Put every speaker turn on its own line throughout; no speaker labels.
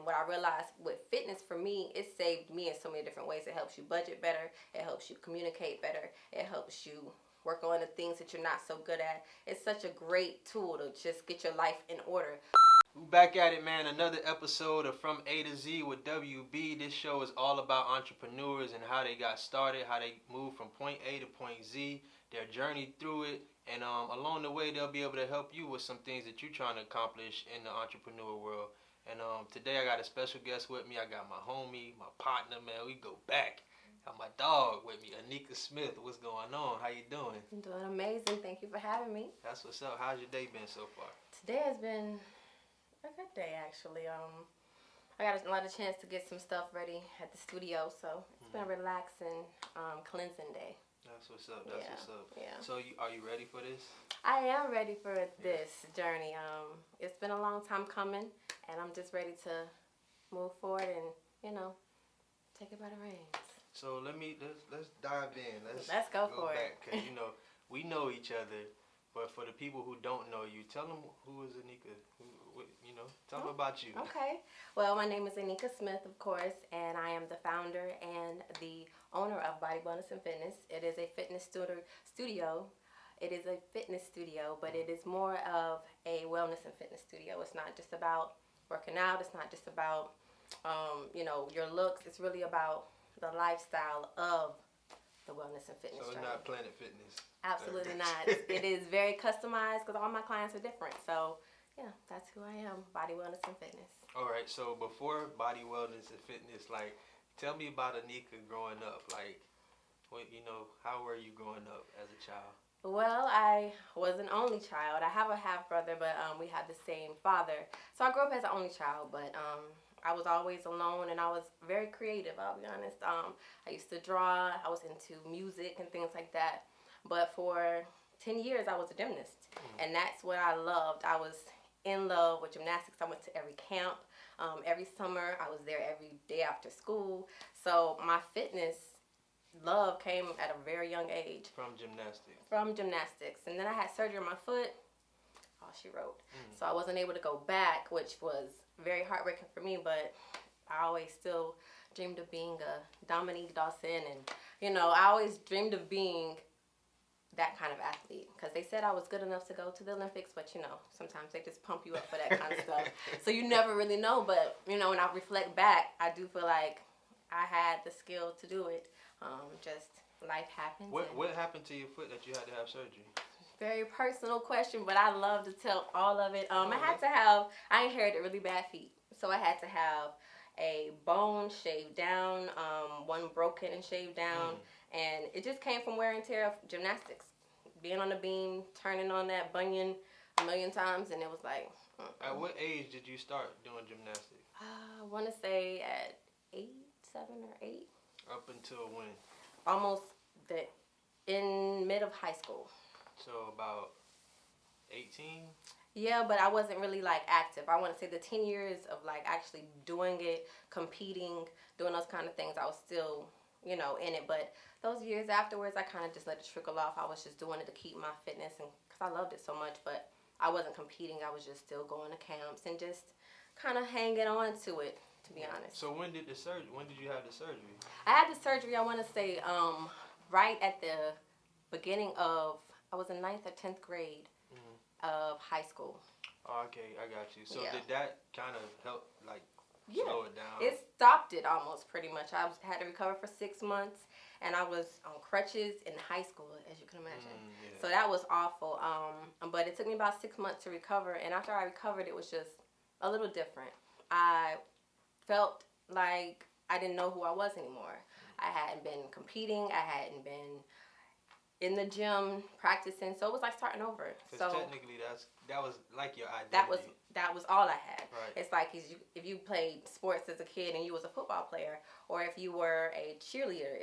And what I realized with fitness for me, it saved me in so many different ways. It helps you budget better. It helps you communicate better. It helps you work on the things that you're not so good at. It's such a great tool to just get your life in order.
We're back at it, man. Another episode of From A to Z with WB. This show is all about entrepreneurs and how they got started, how they moved from point A to point Z, their journey through it, and along the way they'll be able to help you with some things that you're trying to accomplish in the entrepreneur world. And today I got a special guest with me. I got my homie, my partner, man. We go back. Got my dog with me, Anneka Smith. What's going on? How you doing?
I'm doing amazing. Thank you for having me.
That's what's up. How's your day been so far?
Today has been a good day, actually. I got a lot of chance to get some stuff ready at the studio, so it's been a relaxing, cleansing day.
That's what's up. That's what's up.
Yeah.
So, are you ready for this?
I am ready for this journey. It's been a long time coming, and I'm just ready to move forward and, take it by the reins.
So let's dive in.
Let's go for
back, because we know each other, but for the people who don't know you, tell them who is Anneka. Tell them about you.
Okay. Well, my name is Anneka Smith, of course, and I am the founder and the owner of Body Wellness and Fitness. It is a fitness studio. It is a fitness studio, but it is more of a wellness and fitness studio. It's not just about working out. It's not just about, your looks. It's really about the lifestyle of the wellness and fitness.
So it's not Planet Fitness.
Absolutely not. It is very customized because all my clients are different. So, yeah, that's who I am, Body Wellness and Fitness.
All right, so before Body Wellness and Fitness, tell me about Anneka growing up. How were you growing up as a child?
Well, I was an only child. I have a half brother, but we had the same father. So I grew up as an only child, but I was always alone, and I was very creative, I'll be honest. I used to draw. I was into music and things like that. But for 10 years, I was a gymnast, and that's what I loved. I was in love with gymnastics. I went to every camp. Every summer, I was there every day after school. So my fitness love came at a very young age.
From gymnastics? From
gymnastics. And then I had surgery on my foot. All she wrote. So I wasn't able to go back, which was very heartbreaking for me, but I always still dreamed of being a Dominique Dawson, and I always dreamed of being that kind of athlete, because they said I was good enough to go to the Olympics, but sometimes they just pump you up for that kind of stuff, so you never really know. But when I reflect back, I do feel like I had the skill to do it. Just life happens.
What happened to your foot that you had to have surgery?
Very personal question, but I love to tell all of it. I inherited really bad feet. So I had to have a bone shaved down, one broken and shaved down. And it just came from wear and tear of gymnastics. Being on the beam, turning on that bunion a million times, and it was like...
At what age did you start doing gymnastics?
I want to say at 7 or 8.
Up until when?
Almost in mid of high school.
So about 18?
Yeah, but I wasn't really active. I want to say the 10 years of actually doing it, competing, doing those kind of things, I was still, in it. But those years afterwards, I kind of just let it trickle off. I was just doing it to keep my fitness, and because I loved it so much. But I wasn't competing. I was just still going to camps and just kind of hanging on to it, to be honest.
So when did you have the surgery?
I had the surgery, I want to say, right at the beginning of, I was in 9th or 10th grade of high school.
Oh, okay, I got you. So
Yeah.
did that kind of help, slow it down?
It stopped it almost, pretty much. I had to recover for 6 months, and I was on crutches in high school, as you can imagine.
Yeah.
So that was awful. But it took me about 6 months to recover, and after I recovered, it was just a little different. I felt like I didn't know who I was anymore. I hadn't been competing. I hadn't been in the gym practicing, so it was like starting over.
Because technically that was like your identity.
That was all I had.
Right.
It's like if you played sports as a kid and you was a football player, or if you were a cheerleader,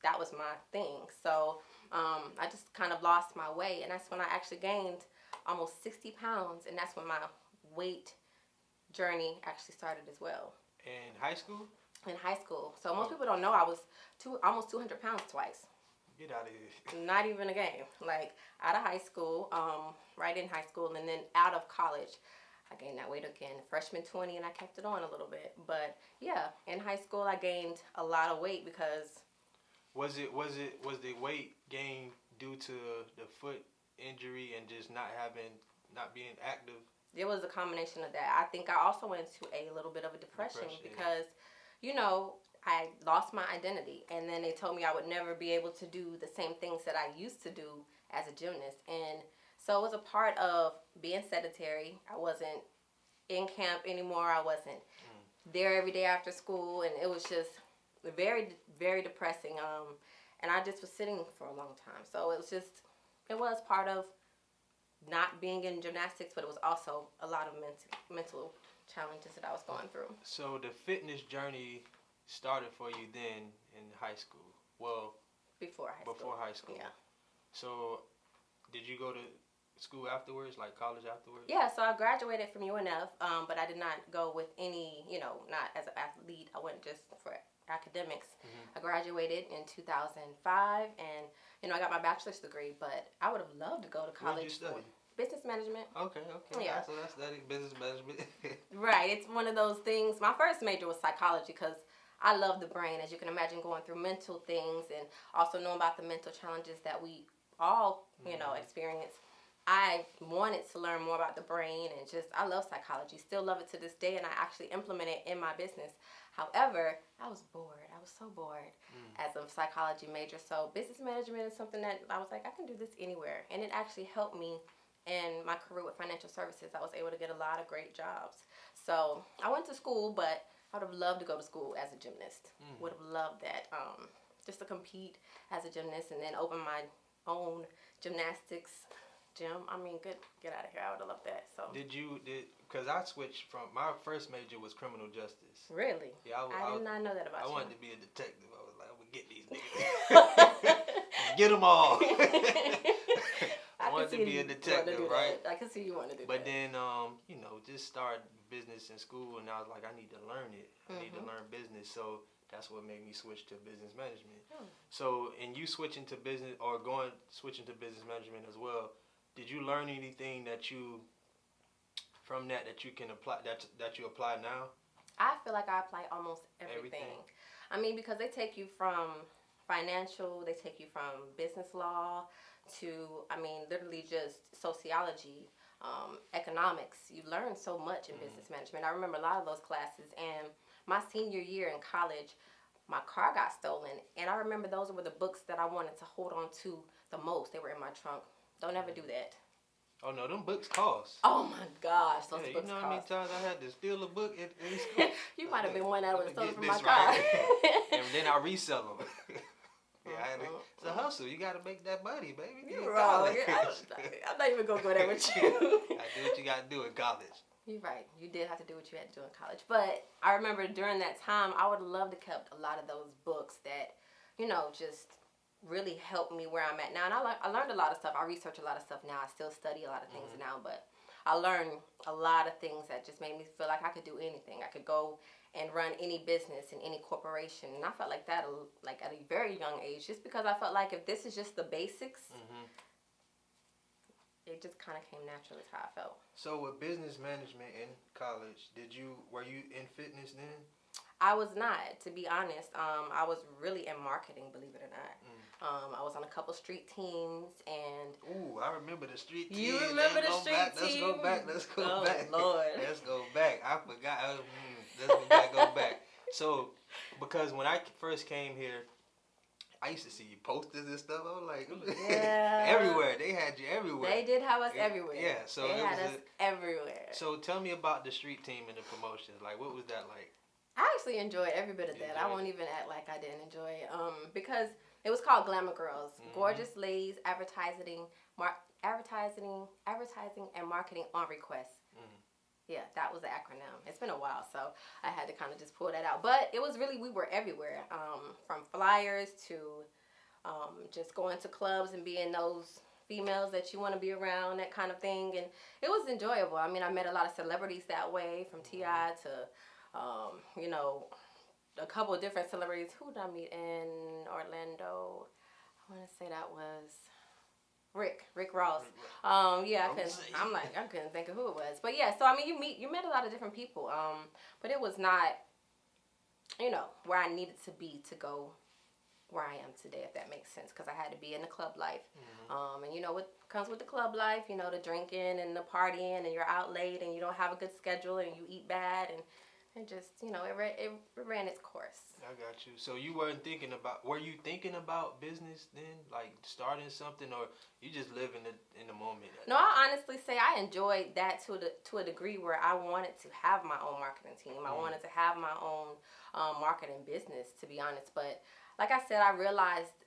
that was my thing. So I just kind of lost my way, and that's when I actually gained almost 60 pounds, and that's when my weight journey actually started as well.
In high school?
In high school. So most people don't know I was almost 200 pounds twice.
Get out of here.
Not even a game. Out of high school, right in high school, and then out of college. I gained that weight again. Freshman 20, and I kept it on a little bit. But yeah, in high school, I gained a lot of weight because.
Was the weight gain due to the foot injury and just not being active?
It was a combination of that. I think I also went into a little bit of a depression because, I lost my identity. And then they told me I would never be able to do the same things that I used to do as a gymnast. And so it was a part of being sedentary. I wasn't in camp anymore. I wasn't there every day after school. And it was just very, very depressing. And I just was sitting for a long time. So it was part of not being in gymnastics, but it was also a lot of mental challenges that I was going through.
So the fitness journey started for you then in high school? Well,
before high school. Yeah.
So did you go to school afterwards, like college afterwards?
Yeah, so I graduated from UNF, but I did not go with any, not as an athlete. I went just for academics. I graduated in 2005, and I got my bachelor's degree, but I would have loved to go to college.
What did you study?
Business management.
Okay.
Yeah.
So I studied business management.
Right. It's one of those things. My first major was psychology because I love the brain, as you can imagine, going through mental things and also knowing about the mental challenges that we all, experience. I wanted to learn more about the brain and I love psychology. Still love it to this day, and I actually implement it in my business. However, I was bored. I was so bored as a psychology major. So business management is something that I was like, I can do this anywhere. And it actually helped me in my career with financial services. I was able to get a lot of great jobs. So I went to school, but I would have loved to go to school as a gymnast. Would have loved that. Just to compete as a gymnast and then open my own gymnastics gym. I mean, get out of here. I would have loved that. So
because I switched from, my first major was criminal justice.
Really?
Yeah,
I did not know that about you.
I wanted to be a detective. I was like, I'm going to get these niggas. Get them all. I wanted to be a detective, right?
I can see you want to do that.
But then, just started business in school, and I was like, I need to learn it. I need to learn business. So that's what made me switch to business management. So, and you switching to business management as well, did you learn anything that you can apply, that you apply now?
I feel like I apply almost everything. I mean, because they take you from financial, they take you from business law to, literally just sociology, economics. You learn so much in business management. I remember a lot of those classes, and my senior year in college, my car got stolen, and I remember those were the books that I wanted to hold on to the most. They were in my trunk. Don't ever do that.
Oh no, them books cost.
Oh my gosh, those books cost.
You know how many times I had to steal a book in school?
You might have been one that would have stolen from my car.
Right. And then I resell them. It's a hustle. You got to make that money, baby.
You're wrong. I'm not even going to go there with you.
I do what you got to do in college.
You're right. You did have to do what you had to do in college. But I remember during that time, I would have loved to kept a lot of those books that, just really helped me where I'm at now. And I learned a lot of stuff. I research a lot of stuff now. I still study a lot of things now. But I learned a lot of things that just made me feel like I could do anything. I could go and run any business in any corporation. And I felt like that like at a very young age, just because I felt like if this is just the basics, it just kind of came naturally. That's how I felt.
So with business management in college, were you in fitness then?
I was not, to be honest. I was really in marketing, believe it or not. I was on a couple street teams, and
ooh, I remember the street team.
You remember the street team?
Let's go back.
Lord.
Let's go back. I forgot. Let's go back. So, because when I first came here, I used to see posters and stuff. I was like, everywhere. They had you everywhere.
They did have us everywhere.
Yeah, so
they had us everywhere.
So tell me about the street team and the promotions. Like, what was that like?
I actually enjoyed every bit of that. I won't even act like I didn't enjoy it. Because it was called Glamour Girls, Gorgeous Ladies Advertising and Marketing on Request. Yeah, that was the acronym. It's been a while, so I had to kind of just pull that out. But it was really, we were everywhere, from flyers to just going to clubs and being those females that you want to be around, that kind of thing. And it was enjoyable. I mean, I met a lot of celebrities that way, from T.I. to, a couple of different celebrities. Who did I meet in Orlando? I want to say that was Rick Ross. Yeah, I couldn't think of who it was. But yeah, so I mean, you met a lot of different people. But it was not, where I needed to be to go where I am today, if that makes sense, because I had to be in the club life. And what comes with the club life, the drinking and the partying, and you're out late and you don't have a good schedule and you eat bad, and just, it ran its course.
I got you. So were you thinking about business then, like starting something, or you just live in the moment?
No, I honestly say I enjoyed that to a degree where I wanted to have my own marketing team. I wanted to have my own marketing business, to be honest. But like I said, I realized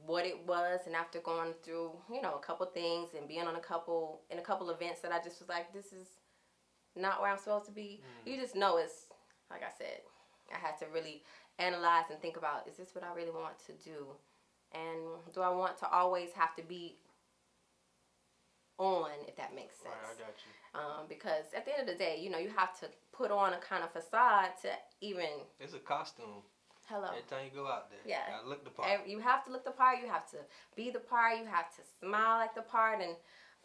what it was, and after going through, a couple things and being in a couple events, that I just was like, this is not where I'm supposed to be. You just know it's, like I said, I had to really analyze and think about, is this what I really want to do? And do I want to always have to be on, if that makes sense?
Right, I got you.
Because at the end of the day, you have to put on a kind of facade to even...
It's a costume.
Hello.
Every time you go out there.
Yeah.
You gotta look the part.
You have to look the part. You have to be the part. You have to smile like the part and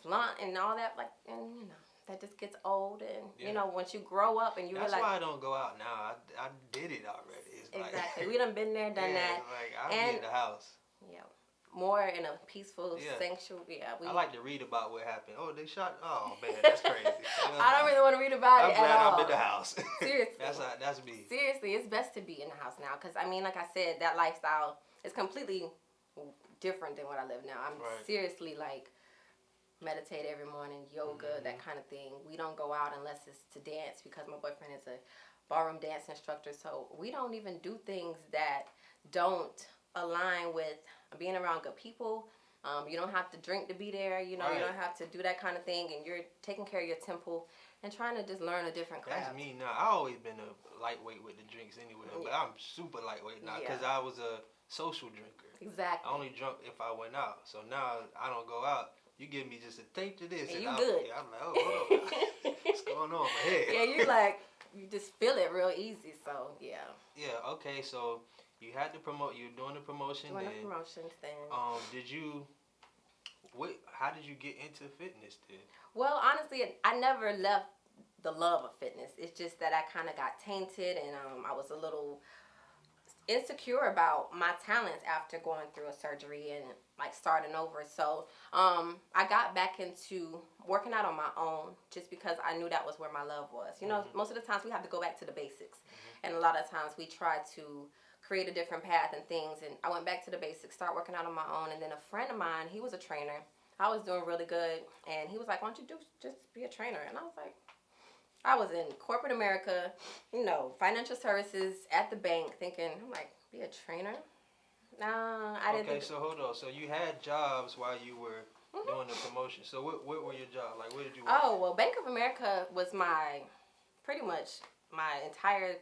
flaunt and all that. And that just gets old. And, once you grow up and you realize...
That's why I don't go out now. I did it already. It's
exactly. We done been there, done that.
I'll be at the house.
Yeah. More in a peaceful sanctuary.
I like to read about what happened. Oh, they shot. Oh man, that's crazy.
I don't really want to read about it at all.
I'm glad I'm in the house.
Seriously,
that's me.
Seriously, it's best to be in the house now, because I mean, like I said, that lifestyle is completely different than what I live now. I'm seriously meditate every morning, yoga, that kind of thing. We don't go out unless it's to dance, because my boyfriend is a ballroom dance instructor, so we don't even do things that don't align with being around good people. You don't have to drink to be there. You don't have to do that kind of thing, and you're taking care of your temple and trying to just learn a different craft.
That's me now. I always been a lightweight with the drinks anyway, but I'm super lightweight now because I was a social drinker.
Exactly.
I only drunk if I went out. So now I don't go out. You give me just a taste of this,
and you good.
I'm like, oh, hold on. What's going on in my head?
Yeah, you just feel it real easy. So yeah.
Yeah. Okay. So you had to promote. You were doing the promotion.
Doing the promotions then.
How did you get into fitness then?
Well, honestly, I never left the love of fitness. It's just that I kind of got tainted, and I was a little insecure about my talents after going through a surgery and starting over. So I got back into working out on my own, just because I knew that was where my love was. Most of the times we have to go back to the basics, and a lot of times we try to create a different path and things. And I went back to the basics, start working out on my own. And then a friend of mine, he was a trainer. I was doing really good, and he was like, "Why don't you just be a trainer?" And I was like, I was in corporate America, financial services at the bank, thinking, I'm like, be a trainer? Nah, I didn't.
Okay, so hold on. So you had jobs while you were doing the promotion. So what were your jobs? Where did you work?
Oh, well, Bank of America was pretty much my entire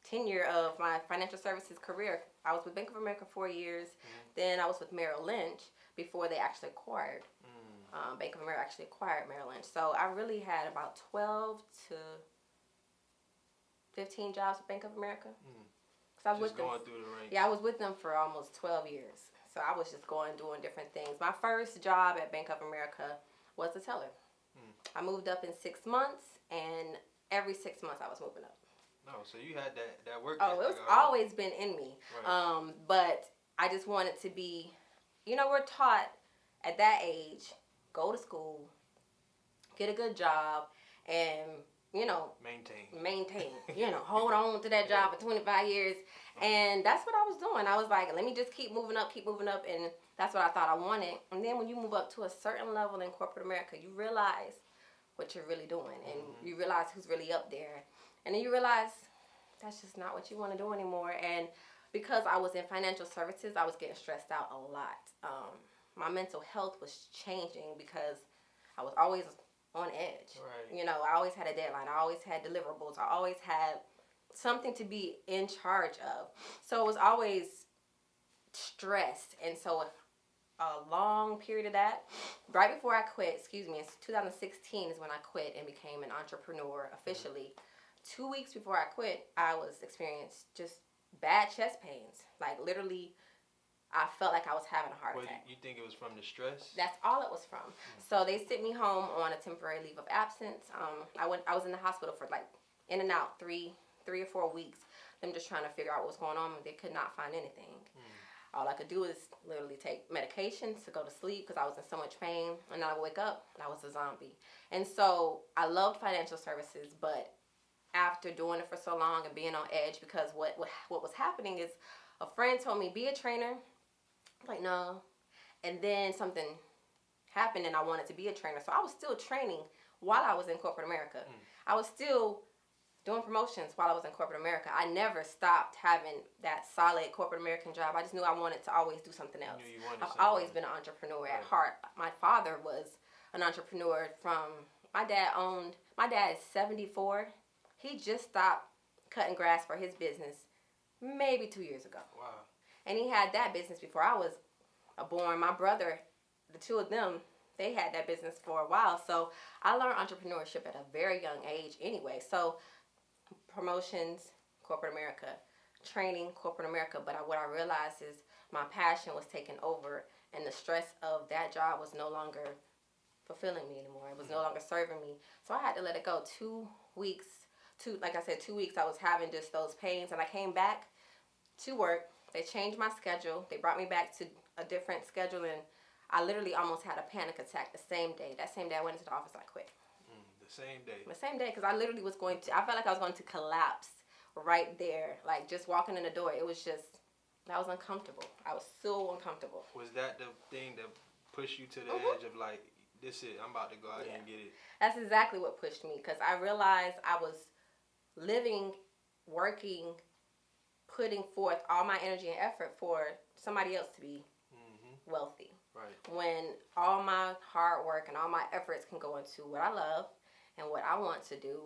tenure of my financial services career. I was with Bank of America 4 years. Then I was with Merrill Lynch before they actually acquired. Bank of America actually acquired Merrill Lynch. So I really had about 12 to 15 jobs with Bank of America.
I was just going through the ranks.
Yeah, I was with them for almost 12 years. So I was just doing different things. My first job at Bank of America was a teller. I moved up in 6 months, and every 6 months I was moving up.
No, so you had that work.
Oh, it's always been in me. Right. But I just wanted to be, we're taught at that age, go to school, get a good job, and, maintain, hold on to that job for 25 years. And that's what I was doing. I was like, let me just keep moving up. And that's what I thought I wanted. And then when you move up to a certain level in corporate America, you realize what you're really doing. And you realize who's really up there. And then you realize that's just not what you want to do anymore. And because I was in financial services, I was getting stressed out a lot. My mental health was changing because I was always on edge.
Right.
I always had a deadline. I always had deliverables. I always had something to be in charge of. So it was always stressed. And so a long period of that, right before I quit, in 2016 is when I quit and became an entrepreneur officially. 2 weeks before I quit, I was experienced just bad chest pains. Literally I felt like I was having a heart
Well,
attack.
you think it was from the stress?
That's all it was from. So they sent me home on a temporary leave of absence. I was in the hospital for like in and out 3 or 4 weeks. Them just trying to figure out what was going on. They could not find anything. All I could do is literally take medications to go to sleep because I was in so much pain. And then I would wake up and I was a zombie. And so I loved financial services, but after doing it for so long and being on edge, because what was happening is a friend told me, be a trainer. I'm like, no. And then something happened and I wanted to be a trainer. So I was still training while I was in corporate America. I was still doing promotions while I was in corporate America. I never stopped having that solid corporate American job. I just knew I wanted to always do something else. I've always been an entrepreneur at heart. My father was an entrepreneur my dad is 74. He just stopped cutting grass for his business maybe 2 years ago.
Wow.
And he had that business before I was born. My brother, the two of them, they had that business for a while. So I learned entrepreneurship at a very young age anyway. So promotions, corporate America, training, corporate America. But what I realized is my passion was taking over and the stress of that job was no longer fulfilling me anymore. It was no longer serving me. So I had to let it go. 2 weeks, like I said, 2 weeks I was having just those pains and I came back to work. They changed my schedule. They brought me back to a different schedule, and I literally almost had a panic attack the same day. That same day I went into the office and I quit.
The same day? The
same day, because I literally I felt like I was going to collapse right there. Like, just walking in the door, it was just, I was uncomfortable. I was so uncomfortable.
Was that the thing that pushed you to the edge of like, this is, I'm about to go out here and get it?
That's exactly what pushed me, because I realized I was living, working, putting forth all my energy and effort for somebody else to be wealthy.
Right.
When all my hard work and all my efforts can go into what I love and what I want to do,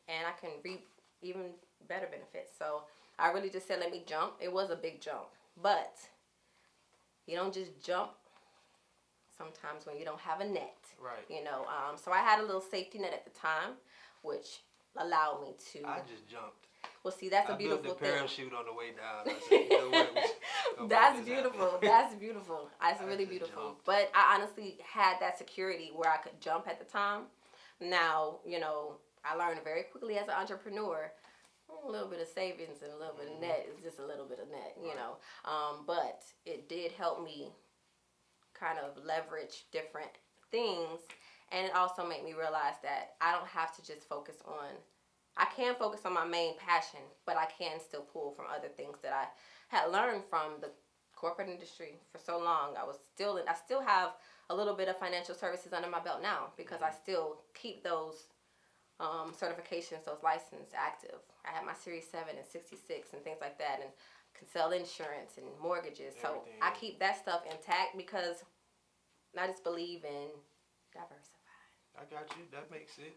and I can reap even better benefits. So I really just said, let me jump. It was a big jump, but you don't just jump sometimes when you don't have a net.
Right.
You know, so I had a little safety net at the time, which allowed me to.
I just jumped.
Well, see, that's a beautiful
thing. I built the parachute on the way down. I said,
that's beautiful. That's beautiful. That's really beautiful.
Jumped.
But I honestly had that security where I could jump at the time. Now, you know, I learned very quickly as an entrepreneur, a little bit of savings and a little bit of net is just a little bit of net, you know. But it did help me kind of leverage different things. And it also made me realize that I don't have to just focus on, I can focus on my main passion, but I can still pull from other things that I had learned from the corporate industry for so long. I still have a little bit of financial services under my belt now because I still keep those certifications, those licenses active. I have my Series 7 and 66 and things like that, and can sell insurance and mortgages. So I keep that stuff intact because I just believe in diversifying.
I got you. That makes sense.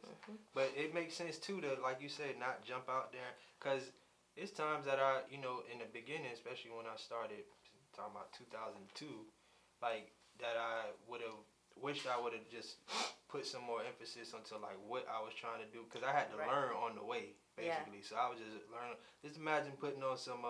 But it makes sense too to, like you said, not jump out there, because it's times that I, you know, in the beginning, especially when I started, talking about 2002, like that I would have wished I would have just put some more emphasis onto like what I was trying to do, because I had to learn on the way basically. So I was just learning. Just imagine putting on some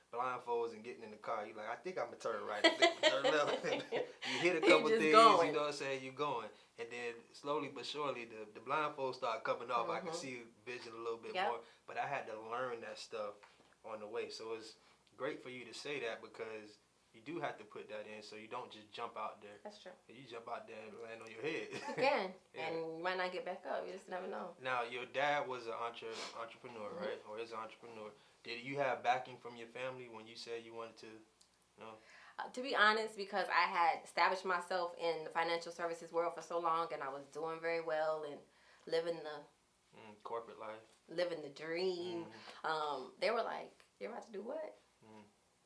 blindfolds and getting in the car. You're like, I think I'm gonna turn right, I think I'm gonna turn left. You hit a couple things,
going.
you know what I'm saying? You're going. And then slowly but surely, the blindfolds start coming off. I can see vision a little bit more. But I had to learn that stuff on the way. So it's great for you to say that, because you do have to put that in so you don't just jump out there.
That's true.
You jump out there and land on your head.
You can. And you might not get back up. You just never know.
Now, your dad was an entrepreneur, right? Or is an entrepreneur. Did you have backing from your family when you said you wanted to, you know?
To be honest, because I had established myself in the financial services world for so long, and I was doing very well and living the
corporate life,
living the dream. They were like, "You're about to do what?"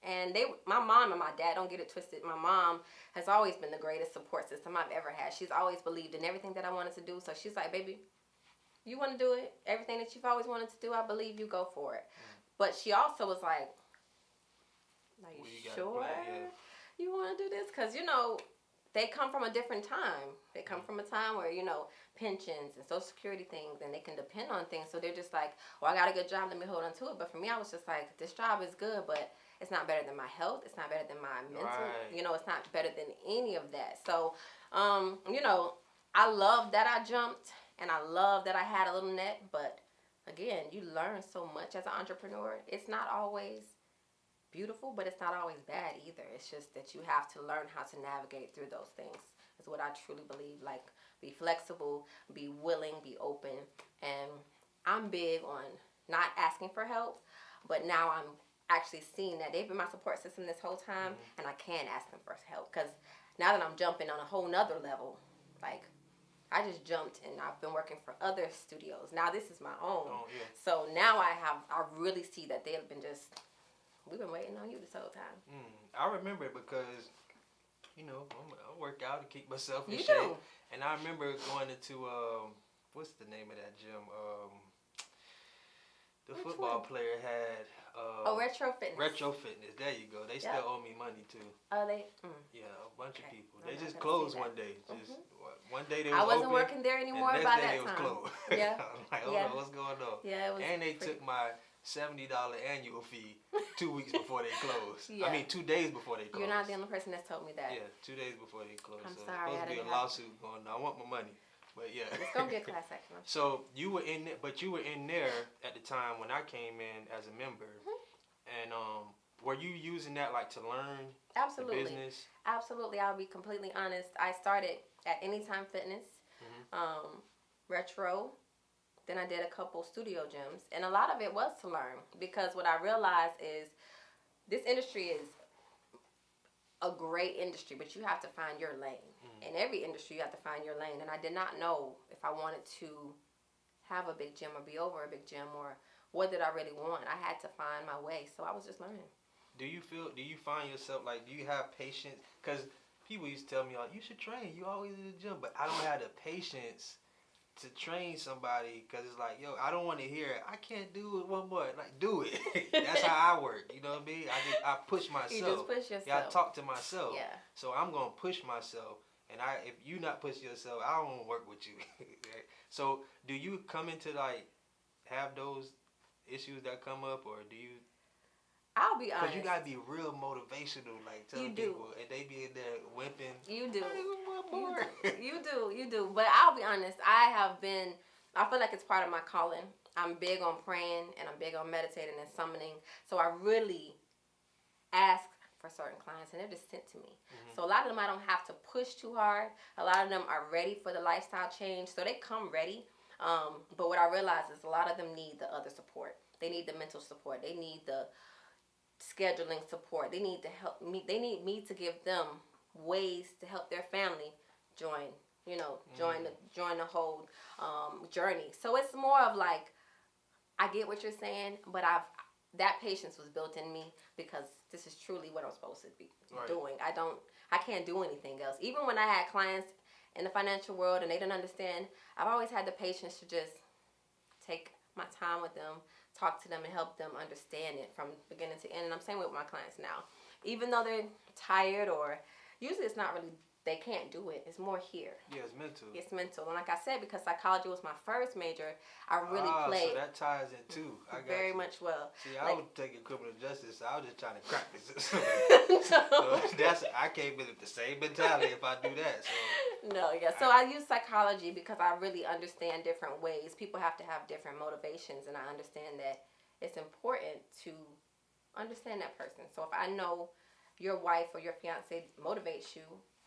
And my mom and my dad, don't get it twisted. My mom has always been the greatest support system I've ever had. She's always believed in everything that I wanted to do. So she's like, "Baby, you want to do it? Everything that you've always wanted to do, I believe you. Go for it." But she also was like, "Are you sure you want to do this?" Because, you know, they come from a different time. They come from a time where, pensions and Social Security things, and they can depend on things. So they're just like, well, I got a good job, let me hold on to it. But for me, I was just like, this job is good, but it's not better than my health. It's not better than my mental.
Right.
It's not better than any of that. So, I love that I jumped, and I love that I had a little net. But again, you learn so much as an entrepreneur. It's not always beautiful, but it's not always bad either. It's just that you have to learn how to navigate through those things. Is what I truly believe. Like, be flexible, be willing, be open. And I'm big on not asking for help, but now I'm actually seeing that they've been my support system this whole time, and I can ask them for help. Because now that I'm jumping on a whole nother level, like, I just jumped and I've been working for other studios. Now this is my own.
Oh, yeah.
So now I really see that they've been we've been waiting on you this whole time.
I remember it because, I work out to keep myself in
You
shape.
do.
And I remember going into, what's the name of that gym? The
Which
football
one?
player had...
Retro Fitness.
Retro Fitness. There you go. They still owe me money, too.
Oh, they?
Yeah, a bunch of people.
I'm
They
not
just
gonna
closed
see that.
one day. One day they was
I wasn't
open,
working there anymore
and the
by
next day
that
it was
time.
closed.
Yeah.
I'm like, hold on, what's going on?
Yeah, it was.
And they took my $70 annual fee 2 weeks before they closed.
Yeah.
I mean, 2 days before they closed.
You're not the only person that's told me that.
Yeah, 2 days before they closed.
I'm
so
sorry,
Supposed to be a lawsuit going on. I want my money. But yeah.
It's gonna be a class action.
So you were in there, but you were in there at the time when I came in as a member. And were you using that like to learn
Absolutely.
the business?
Absolutely. I'll be completely honest. I started at Anytime Fitness, Retro. Then I did a couple studio gyms. And a lot of it was to learn. Because what I realized is this industry is a great industry, but you have to find your lane. In every industry, you have to find your lane. And I did not know if I wanted to have a big gym or be over a big gym, or what did I really want. I had to find my way. So I was just learning.
Do you find yourself, like, do you have patience? Because people used to tell me, like, you should train. You always in the gym. But I don't have the patience to train somebody, because it's like, yo, I don't want to hear it. I can't do it one more. Like, do it. That's how I work. You know what I mean? I push myself.
You just push yourself.
Yeah, I talk to myself.
Yeah.
So I'm going to push myself. And if you not push yourself, I don't want to work with you. So do you come into, like, have those issues that come up, or do you?
I'll be honest.
Because you gotta be real motivational, like telling people, and they be in there wimping.
You do.
More.
You do. But I'll be honest. I feel like it's part of my calling. I'm big on praying, and I'm big on meditating and summoning. So I really ask for certain clients, and they're just sent to me. So a lot of them I don't have to push too hard. A lot of them are ready for the lifestyle change, so they come ready. But what I realize is a lot of them need the other support. They need the mental support. They need the scheduling support. They need to help me. They need me to give them ways to help their family join the whole journey. So it's more of like, I get what you're saying, but that patience was built in me because this is truly what I'm supposed to be doing. I can't do anything else. Even when I had clients in the financial world and they didn't understand, I've always had the patience to just take my time with them, talk to them, and help them understand it from beginning to end. And I'm saying with my clients now. Even though they're tired, or usually it's not really, they can't do it. It's more here.
Yeah, it's mental.
It's mental. And like I said, because psychology was my first major, I really played.
So that ties in too. I got
very
you.
much well.
See, I was taking criminal justice, so I was just trying to crack this. So I came in with the same mentality if I do that. So.
No, yeah. So I use psychology because I really understand different ways. People have to have different motivations, and I understand that it's important to understand that person. So if I know your wife or your fiance motivates you,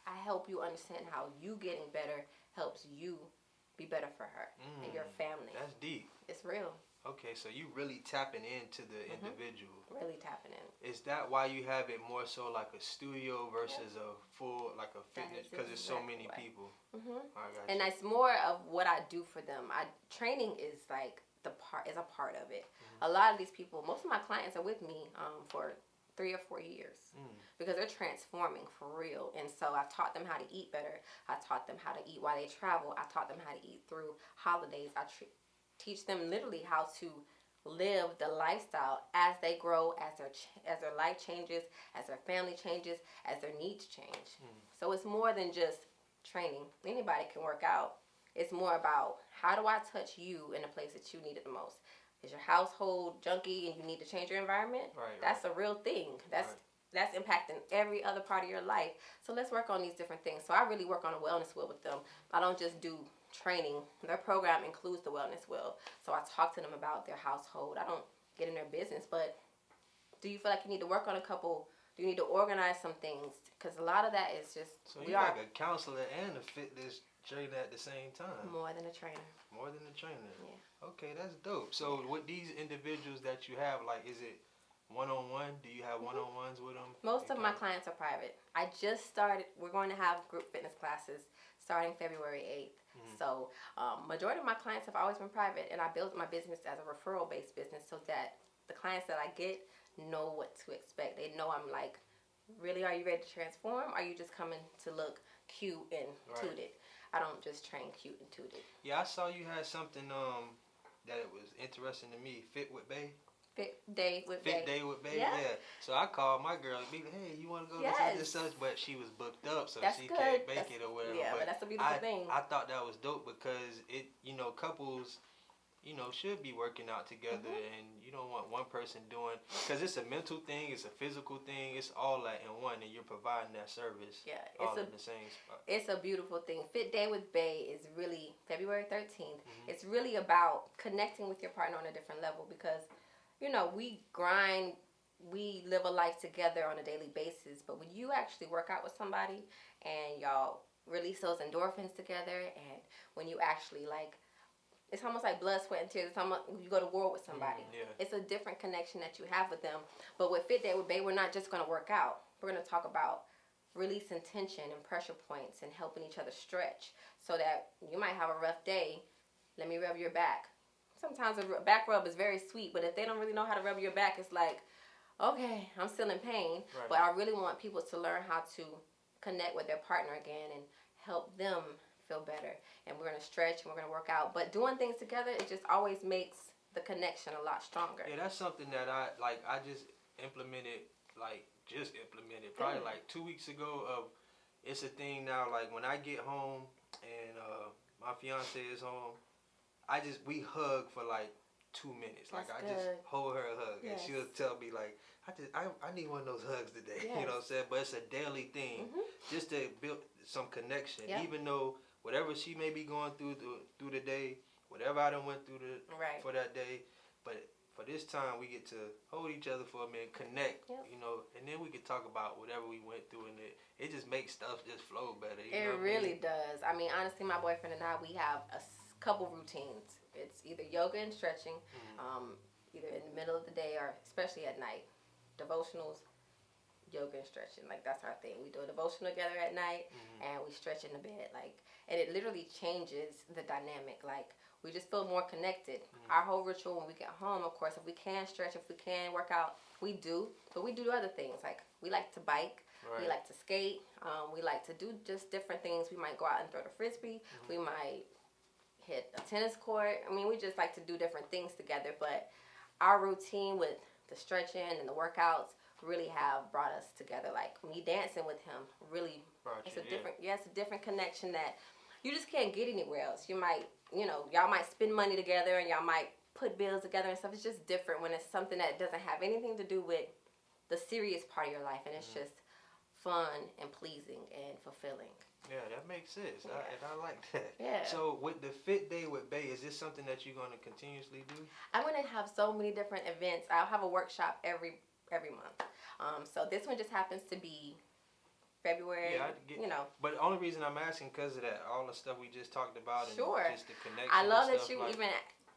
I help you understand how you getting better helps you be better for her and your family.
That's deep.
It's real.
Okay, so you really tapping into the individual.
Really tapping in.
Is that why you have it more so like a studio versus a full, like a fitness? Because there's so many people. I got
And
you.
it's more of what I do for them. Training is like is a part of it. A lot of these people, most of my clients are with me for 3 or 4 years because they're transforming for real. And so I taught them how to eat better. I taught them how to eat while they travel. I taught them how to eat through holidays. I teach them literally how to live the lifestyle as they grow, as their life changes, as their family changes, as their needs change. So it's more than just training. Anybody can work out. It's more about, how do I touch you in the place that you need it the most? Is your household junky and you need to change your environment?
Right.
That's a real thing. That's impacting every other part of your life. So let's work on these different things. So I really work on a wellness wheel with them. I don't just do training. Their program includes the wellness wheel. So I talk to them about their household. I don't get in their business, but do you feel like you need to work on a couple? Do you need to organize some things? Because a lot of that is just...
So you're like a counselor and a fitness trainer at the same time.
More than a trainer.
More than a trainer.
Yeah.
Okay, that's dope. So with these individuals that you have, like, is it one-on-one? Do you have one-on-ones with them?
Most of my clients are private. I just started... We're going to have group fitness classes starting February 8th. So majority of my clients have always been private, and I built my business as a referral-based business so that the clients that I get know what to expect. They know I'm like, really, are you ready to transform? Are you just coming to look cute and tooted? I don't just train cute and tooted. Yeah,
I saw you had something that it was interesting to me. Fit with Bay.
Fit Day with Bay.
Fit Day with Bay.
Yeah.
So I called my girl and be like, hey, you want to go to such and such? But she was booked up, so she can't make it or whatever.
Yeah, but that's a beautiful thing.
I thought that was dope because it, couples, should be working out together, and you don't want one person doing, because it's a mental thing, it's a physical thing, it's all that in one, and you're providing that service.
Yeah,
all in the same spot.
It's a beautiful thing. Fit Day with Bay is really February 13th. It's really about connecting with your partner on a different level because, we grind, we live a life together on a daily basis, but when you actually work out with somebody and y'all release those endorphins together, and when you actually it's almost like blood, sweat, and tears. It's almost you go to war with somebody. It's a different connection that you have with them. But with Fit Day with Bay, we're not just going to work out. We're going to talk about releasing tension and pressure points and helping each other stretch so that you might have a rough day. Let me rub your back. Sometimes a back rub is very sweet, but if they don't really know how to rub your back, it's like, okay, I'm still in pain.
Right.
But I really want people to learn how to connect with their partner again and help them feel better. And we're going to stretch and we're going to work out. But doing things together, it just always makes the connection a lot stronger.
Yeah, that's something that I just implemented, probably 2 weeks ago. It's a thing now, when I get home and my fiance is home, we hug for 2 minutes.
That's
I
good.
just hold her a hug,
Yes.
and she'll tell me I need one of those hugs today.
Yes.
You know what I'm saying? But it's a daily thing, just to build some connection.
Yep.
Even though whatever she may be going through the day, whatever I done went through for that day, but for this time we get to hold each other for a minute, connect, and then we can talk about whatever we went through, and it just makes stuff just flow better.
It really does. I mean, honestly, my boyfriend and I, we have a couple routines. It's either yoga and stretching, either in the middle of the day or especially at night. Devotionals, yoga and stretching. That's our thing. We do a devotional together at night, and we stretch in the bed. And it literally changes the dynamic. We just feel more connected. Our whole ritual when we get home, of course, if we can stretch, if we can work out, we do. But we do other things. We like to bike.
Right.
We like to skate. We like to do just different things. We might go out and throw the frisbee. We might hit a tennis court. I mean, we just like to do different things together. But our routine with the stretching and the workouts really have brought us together. Me dancing with him really, it's a different connection that you just can't get anywhere else. You might, y'all might spend money together and y'all might put bills together and stuff. It's just different when it's something that doesn't have anything to do with the serious part of your life, and it's just fun and pleasing and fulfilling.
Yeah, that makes sense. Yeah. I like that.
Yeah. So
with the Fit Day with Bay, is this something that you're going to continuously do?
I'm going to have so many different events. I'll have a workshop every month. So this one just happens to be February.
Yeah, But the only reason I'm asking because of that, all the stuff we just talked about, and just the connection.
I love that you even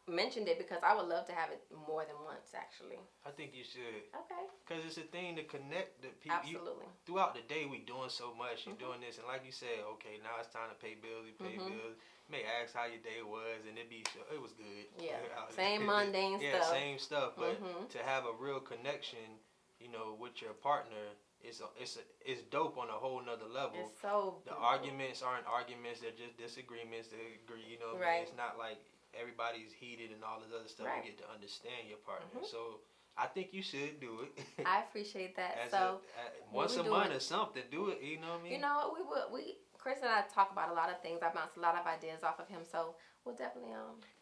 mentioned it because I would love to have it more than once, actually.
I think you should.
Okay.
Because it's a thing to connect the people.
Absolutely.
Throughout the day, we doing so much. You're doing this, and like you said, okay, now it's time to pay bills. You pay bills. You may ask how your day was, and it was good.
Yeah. Same mundane stuff.
Yeah, same stuff. But to have a real connection, with your partner, it's dope on a whole nother level.
It's so
the arguments aren't arguments; they're just disagreements. They agree,
Right.
It's not like everybody's heated and all this other stuff.
Right.
You get to understand your partner.
Mhm.
So I think you should do it.
I appreciate that.
As
So
once a month or something, do it. You know what I mean?
You know, we Chris and I talk about a lot of things. I bounce a lot of ideas off of him, so we'll definitely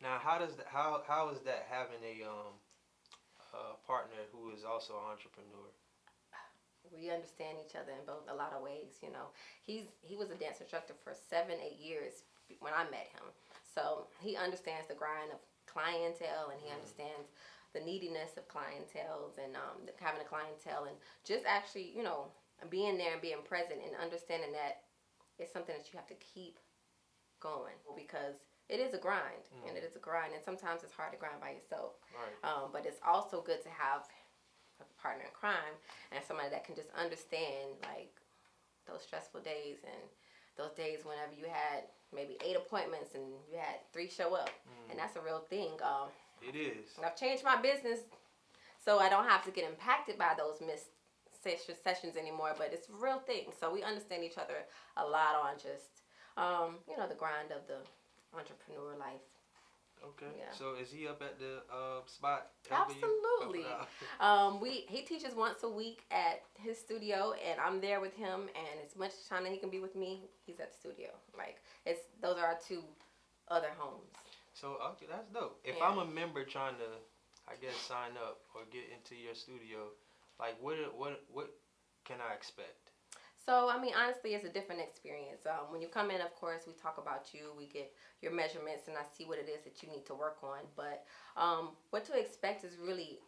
Now, how is that having a partner who is also an entrepreneur?
we understand each other in both a lot of ways. You know, he was a dance instructor for 7-8 years when I met him, so he understands the grind of clientele, and he understands the neediness of clientele, and having a clientele, and just actually, you know, being there and being present and understanding that it's something that you have to keep going, because it is a grind, and it is a grind, and sometimes it's hard to grind by yourself.
Right.
But it's also good to have a partner in crime and somebody that can just understand, like, those stressful days and those days whenever you had maybe 8 appointments and you had 3 show up, and that's a real thing.
It is.
I've changed my business so I don't have to get impacted by those missed sessions anymore, but it's a real thing. So we understand each other a lot on just, you know, the grind of the entrepreneur life.
Okay.
Yeah.
So is he up at the spot?
Absolutely. He teaches once a week at his studio, and I'm there with him. And as much time that he can be with me, he's at the studio. Like, those are our 2 other homes.
So okay, that's dope. If
Yeah.
I'm a member trying to, I guess, sign up or get into your studio, like what can I expect?
So, I mean, honestly, it's a different experience. When you come in, of course, we talk about you. We get your measurements, and I see what it is that you need to work on. But what to expect is really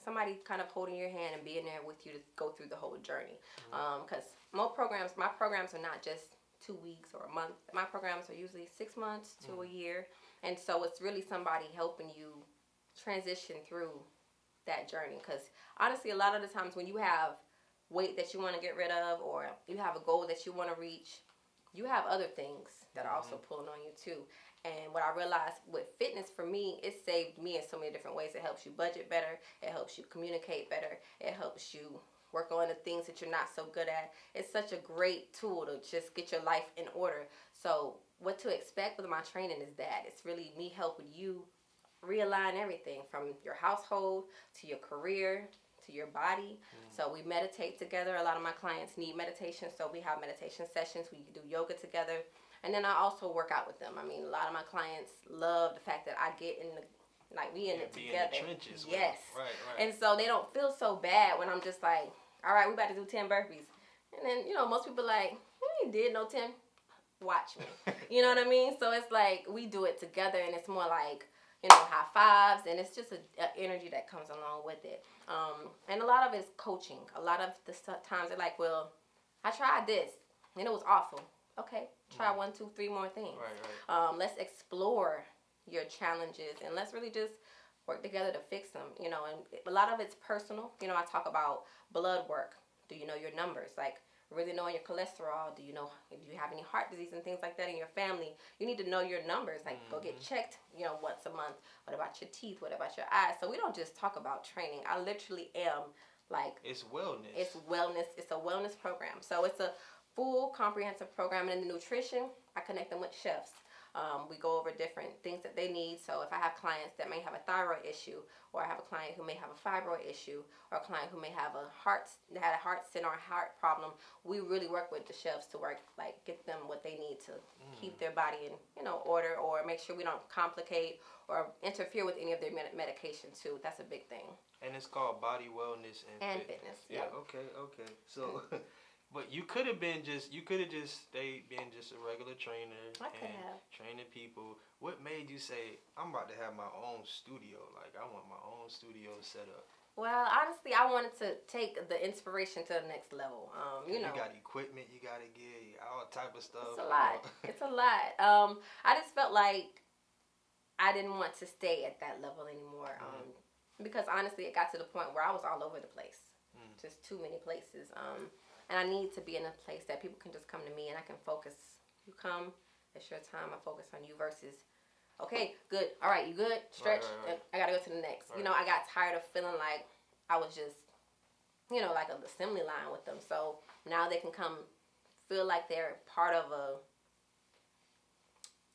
somebody kind of holding your hand and being there with you to go through the whole journey. Because my programs are not just 2 weeks or a month. My programs are usually 6 months to a year. And so it's really somebody helping you transition through that journey. Because honestly, a lot of the times when you have weight that you want to get rid of, or you have a goal that you want to reach, you have other things that are also pulling on you too. And what I realized with fitness, for me, it saved me in so many different ways. It helps you budget better. It helps you communicate better. It helps you work on the things that you're not so good at. It's such a great tool to just get your life in order. So what to expect with my training is that it's really me helping you realign everything from your household to your career to your body. So we meditate together. A lot of my clients need meditation, so we have meditation sessions. We do yoga together, and then I also work out with them. I mean, a lot of my clients love the fact that I get in we in it together.
In the trenches.
Yes.
Right.
And so they don't feel so bad when I'm just like, all right, we about to do 10 burpees, and then, you know, most people like, you ain't did no 10. Watch me. You know what I mean? So it's like we do it together, and it's more like, you know, high fives, and it's just an energy that comes along with it. And a lot of it is coaching. A lot of the times they're like, well, I tried this, and it was awful. Okay, try 1, 2, 3 more things.
Right.
Let's explore your challenges, and let's really just work together to fix them, you know. And a lot of it's personal. You know, I talk about blood work. Do you know your numbers? Like, really knowing your cholesterol. Do you know if you have any heart disease and things like that in your family? You need to know your numbers. Like, go get checked, you know, once a month. What about your teeth? What about your eyes? So we don't just talk about training. I literally am like,
it's wellness.
It's wellness. It's a wellness program. So it's a full comprehensive program. And in the nutrition, I connect them with chefs. We go over different things that they need. So if I have clients that may have a thyroid issue, or I have a client who may have a fibroid issue, or a client who may have a heart center or heart problem, we really work with the chefs to get them what they need to keep their body in, you know, order, or make sure we don't complicate or interfere with any of their medication too. That's a big thing.
And it's called body wellness and
fitness.
Yeah. Okay. So. But you could have just stayed being just a regular trainer and training people. What made you say, I'm about to have my own studio? Like, I want my own studio set up.
Well, honestly, I wanted to take the inspiration to the next level. You know,
you got equipment you got to get, all type of stuff.
It's a lot. It's a lot. I just felt like I didn't want to stay at that level anymore. Because honestly, it got to the point where I was all over the place. Just too many places. And I need to be in a place that people can just come to me and I can focus. You come, it's your time. I focus on you versus, okay, good. All right, you good? Stretch. Right. I got to go to the next. Right. You know, I got tired of feeling like I was just, you know, like an assembly line with them. So now they can come feel like they're part of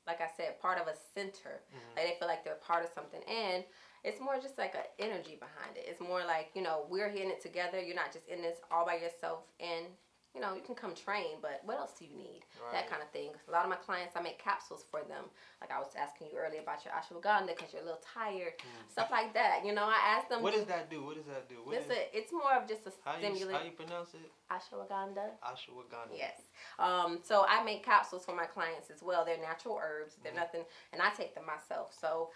like I said, part of a center. Like they feel like they're part of something. And it's more just like an energy behind it. It's more like, you know, we're in it together. You're not just in this all by yourself. And, you know, you can come train, but what else do you need? Right. That kind of thing. A lot of my clients, I make capsules for them. Like I was asking you earlier about your ashwagandha because you're a little tired. Stuff like that. You know, I asked them.
What does that do? What does that do?
It's more of just a stimulant.
How you pronounce it?
Ashwagandha.
Ashwagandha.
Yes. So I make capsules for my clients as well. They're natural herbs. They're nothing, and I take them myself. So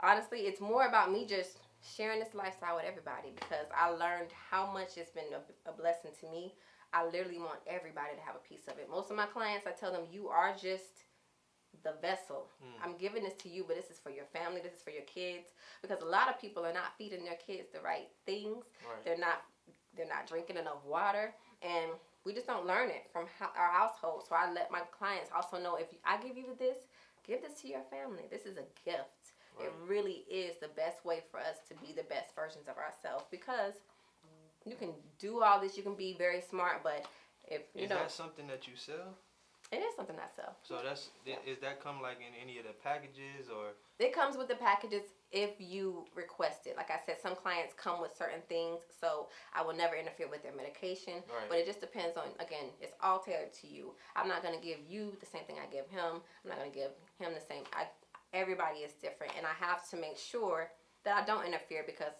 honestly, it's more about me just sharing this lifestyle with everybody because I learned how much it's been a blessing to me. I literally want everybody to have a piece of it. Most of my clients, I tell them, you are just the vessel. I'm giving this to you, but this is for your family. This is for your kids. Because a lot of people are not feeding their kids the right things. Right. They're not drinking enough water. And we just don't learn it from our household. So I let my clients also know, if I give you this, give this to your family. This is a gift. Right. It really is the best way for us to be the best versions of ourselves because you can do all this. You can be very smart, but if you don't.
Is that something that you sell?
It is something I sell.
So is that come like in any of the packages or?
It comes with the packages if you request it. Like I said, some clients come with certain things, so I will never interfere with their medication. Right. But it just depends on, again, it's all tailored to you. I'm not going to give you the same thing I give him. I'm not going to give him the same. Everybody is different, and I have to make sure that I don't interfere because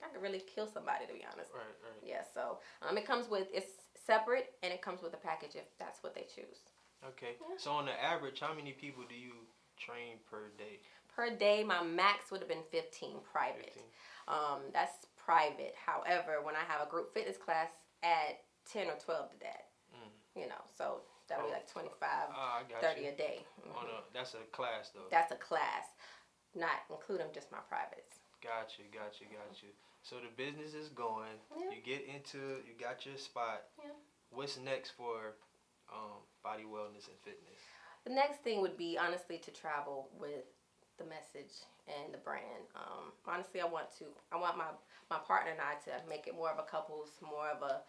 I could really kill somebody, to be honest.
Right.
Yeah, so it comes with, it's separate, and it comes with a package if that's what they choose.
Okay. Yeah. So on the average, how many people do you train per day?
Per day, my max would have been 15 private. 15. That's private. However, when I have a group fitness class, add 10 or 12 to that. You know, so that'll be like 25, 30 a day.
That's a class, though.
That's a class, not including just my privates.
Got you. So the business is going. Yeah. You got your spot. Yeah. What's next for body wellness and fitness?
The next thing would be, honestly, to travel with the message and the brand. Honestly, I want my partner and I to make it more of a couples, more of a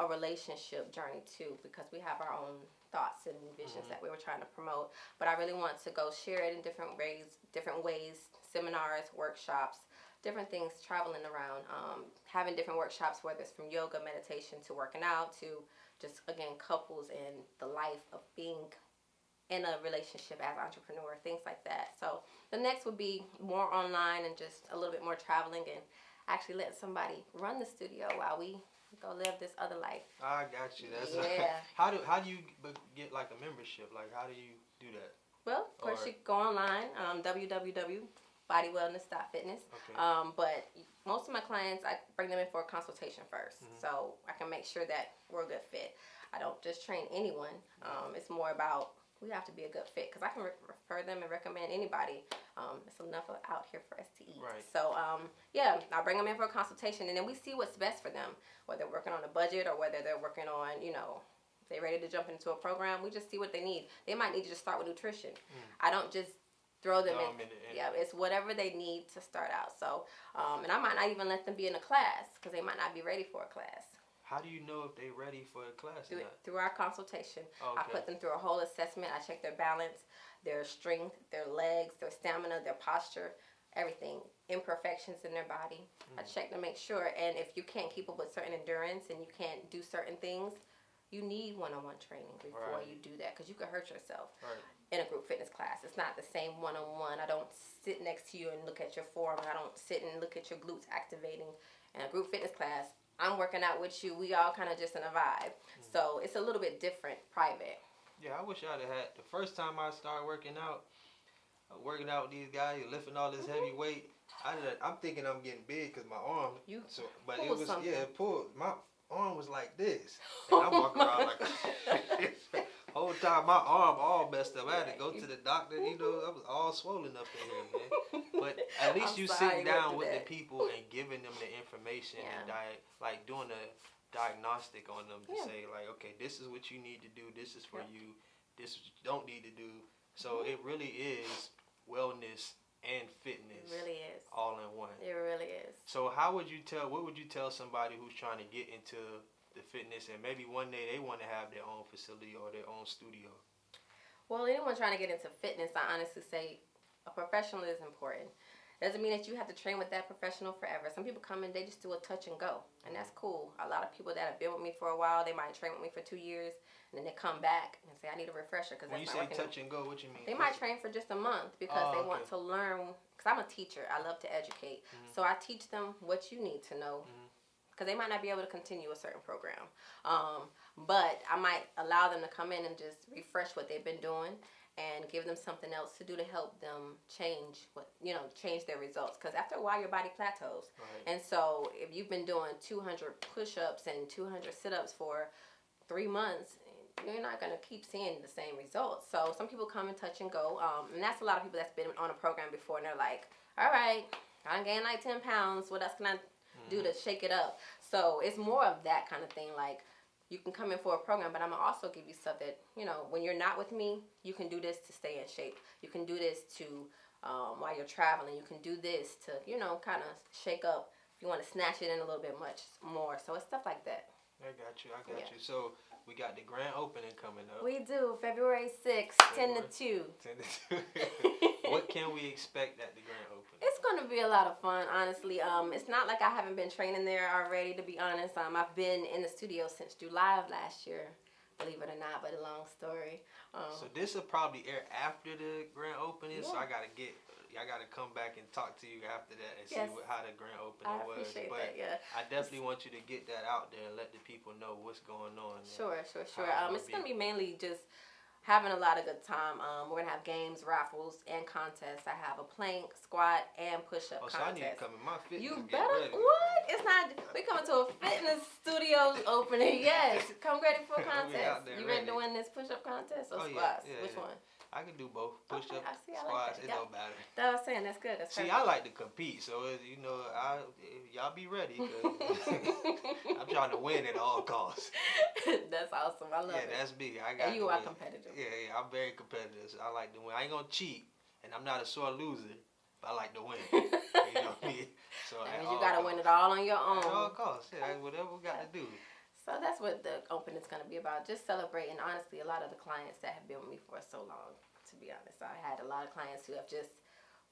relationship journey too, because we have our own thoughts and visions that we were trying to promote. But I really want to go share it in different ways, seminars, workshops, different things, traveling around, having different workshops, whether it's from yoga, meditation, to working out, to just, again, couples and the life of being in a relationship as an entrepreneur, things like that. So the next would be more online and just a little bit more traveling and actually letting somebody run the studio while we go live this other life.
I got you. How do you get like a membership? Like, how do you do that?
Well, of course, you go online, www.bodywellness.fitness. Okay. But most of my clients, I bring them in for a consultation first, so I can make sure that we're a good fit. I don't just train anyone. It's more about, we have to be a good fit, because I can refer them and recommend anybody. There's enough out here for us to eat. Right. So, I bring them in for a consultation, and then we see what's best for them, whether they're working on a budget or whether they're working on, if they're ready to jump into a program. We just see what they need. They might need to just start with nutrition. I don't just throw them in. Yeah, it's whatever they need to start out. So, and I might not even let them be in a class, because they might not be ready for a class.
How do you know if they're ready for a class or not?
Through our consultation.
Okay.
I put them through a whole assessment. I check their balance, their strength, their legs, their stamina, their posture, everything, imperfections in their body. I check to make sure. And if you can't keep up with certain endurance and you can't do certain things, you need one-on-one training before you do that, because you could hurt yourself in a group fitness class. It's not the same one-on-one. I don't sit next to you and look at your forearm. I don't sit and look at your glutes activating. In a group fitness class, I'm working out with you. We all kind of just in a vibe. So it's a little bit different, private. Yeah,
I wish I'd have had, the first time I started working out with these guys, lifting all this heavy weight, I'm thinking I'm getting big because my arm, but it was, it pulled, my arm was like this. And I'm walking around like whole time my arm all messed up. I had to go to the doctor, I was all swollen up in here, man. But at least you sitting down with the people and giving them the information and like doing a diagnostic on them to say like, okay, this is what you need to do, this is for you, this is what you don't need to do. So it really is wellness and fitness.
It really is.
All in one.
It really is.
So what would you tell somebody who's trying to get into the fitness and maybe one day they want to have their own facility or their own studio?
Well, anyone trying to get into fitness, I honestly say a professional is important. Doesn't mean that you have to train with that professional forever. Some people come in, they just do a touch and go, and that's cool. A lot of people that have been with me for a while, they might train with me for 2 years, and then they come back and say, I need a refresher because
When
that's
you
not
say
working.
touch and go, what you mean?
They might train for just a month because they want to learn. Because I'm a teacher, I love to educate, so I teach them what you need to know. Because they might not be able to continue a certain program, but I might allow them to come in and just refresh what they've been doing and give them something else to do to help them change change their results. Because after a while, your body plateaus.
Right.
And so if you've been doing 200 push-ups and 200 sit-ups for 3 months, you're not going to keep seeing the same results. So some people come and touch and go. And that's a lot of people that's been on a program before, and they're like, all right, I gained like 10 pounds. What else can I do to shake it up? So it's more of that kind of thing. Like, you can come in for a program, but I'm going to also give you stuff that, when you're not with me, you can do this to stay in shape. You can do this to, while you're traveling, you can do this to, kind of shake up if you want to snatch it in a little bit much more. So it's stuff like that.
I got you. So we got the grand opening coming up.
We do, February 6th, 10 to 2.
10 to 2. What can we expect at the grand opening?
It's going to be a lot of fun, honestly. It's not like I haven't been training there already, to be honest. I've been in the studio since July of last year, believe it or not, but a long story.
So this will probably air after the grand opening, so I got to come back and talk to you after that and see how the grand opening was. But I definitely want you to get that out there and let the people know what's going on.
Sure. It's going to be mainly just having a lot of good time. We're going to have games, raffles, and contests. I have a plank, squat, and push-up contest.
So I need to come in my fitness.
You better. What? It's not. We coming to a fitness studio opening. Yes. Come ready for a contest. You ready to win this push-up contest or squats?
Yeah,
Which one?
I can do both. Push-up,
squats,
it don't matter.
That's what I'm saying. That's good. That's
See, I like to compete, so y'all be ready. I'm trying to win at all costs.
That's awesome. I love it.
Yeah, that's me.
You are competitive.
Yeah, I'm very competitive. So I like to win. I ain't gonna cheat, and I'm not a sore loser, but I like to win. You know what I mean? So
that means you gotta win it all on your own.
At all costs. Yeah, whatever we got to do.
So that's what the open is going to be about, just celebrating. Honestly, a lot of the clients that have been with me for so long, to be honest. I had a lot of clients who have just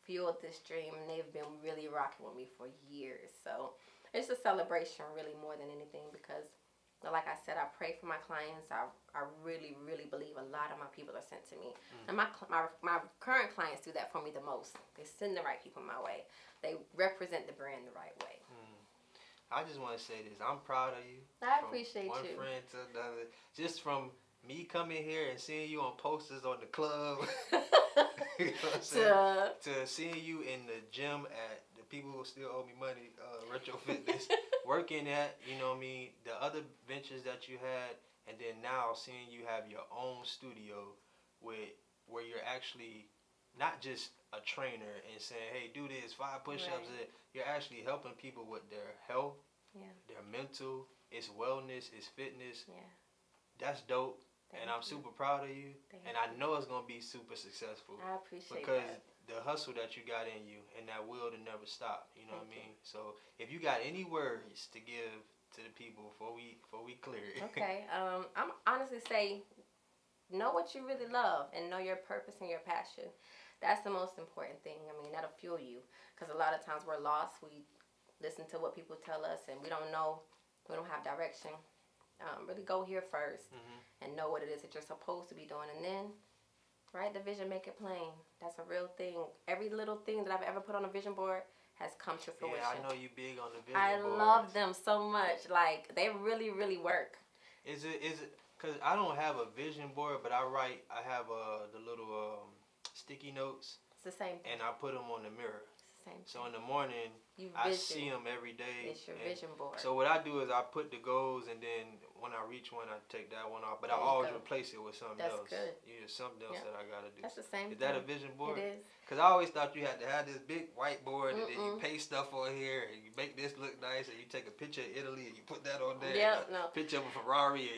fueled this dream, and they've been really rocking with me for years. So it's a celebration really more than anything because, like I said, I pray for my clients. I really, really believe a lot of my people are sent to me. And my current clients do that for me the most. They send the right people my way. They represent the brand the right way.
I just want to say this. I'm proud of you.
I appreciate you.
One friend to another. Just from me coming here and seeing you on posters on the club. You know what I'm saying? To seeing you in the gym at the people who still owe me money, Retro Fitness, working at, you know what I mean, the other ventures that you had, and then now seeing you have your own studio where you're actually not just a trainer and saying, hey, do this, 5 push-ups. Right. You're actually helping people with their health, their mental, it's wellness, it's fitness. Yeah. That's dope. I'm super proud of you. And I know it's going to be super successful.
I appreciate
because
that.
The hustle that you got in you and that will to never stop. You know what I mean? So if you got any words to give to the people before we clear it.
Okay. I'm honestly say, know what you really love and know your purpose and your passion. That's the most important thing. I mean, that'll fuel you. Because a lot of times we're lost. We listen to what people tell us and we don't know. We don't have direction. Really go here first and know what it is that you're supposed to be doing. And then write the vision, make it plain. That's a real thing. Every little thing that I've ever put on a vision board has come to fruition.
Yeah, I know you big on the vision
boards. I love them so much. Like, they really, really work.
Is it, because I don't have a vision board, but I have the little sticky notes.
It's the same thing.
And I put them on the mirror.
It's the same thing.
So in the morning, I see them every day.
It's your vision board.
So what I do is I put the goals, and then when I reach one, I take that one off. But I always replace it with something else.
That's good.
Yeah, something else that I got to do.
That's the same
thing. Is that a vision board?
It is.
Because I always thought you had to have this big whiteboard, and then you paste stuff on here, and you make this look nice, and you take a picture of Italy, and you put that on there.
Yeah, no.
Picture of a Ferrari.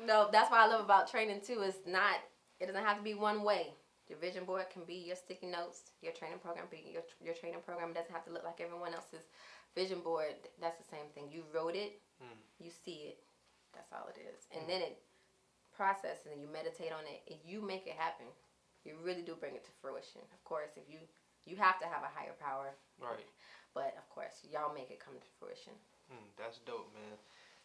No, that's what I love about training, too. It doesn't have to be one way. Your vision board can be your sticky notes. Your training program be your training program. It doesn't have to look like everyone else's vision board. That's the same thing. You wrote it. You see it. That's all it is. And then it processes and you meditate on it. And you make it happen. you really do bring it to fruition. Of course, if you have to have a higher power.
Right.
But of course, y'all make it come to fruition.
That's dope, man.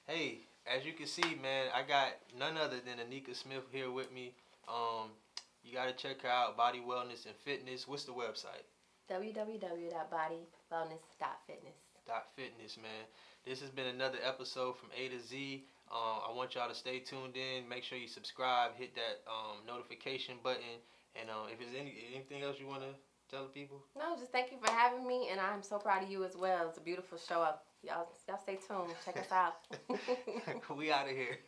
Hey, as you can see, man, I got none other than Anneka Smith here with me. You got to check her out, Body Wellness and Fitness. What's the website?
www.bodywellness.fitness.
Fitness, man. This has been another episode from A to Z. I want y'all to stay tuned in. Make sure you subscribe, hit that notification button, and if there's anything else you want to tell the people.
No, just thank you for having me, and I'm so proud of you as well. It's a beautiful show. Y'all stay tuned. Check us out.
We out of here.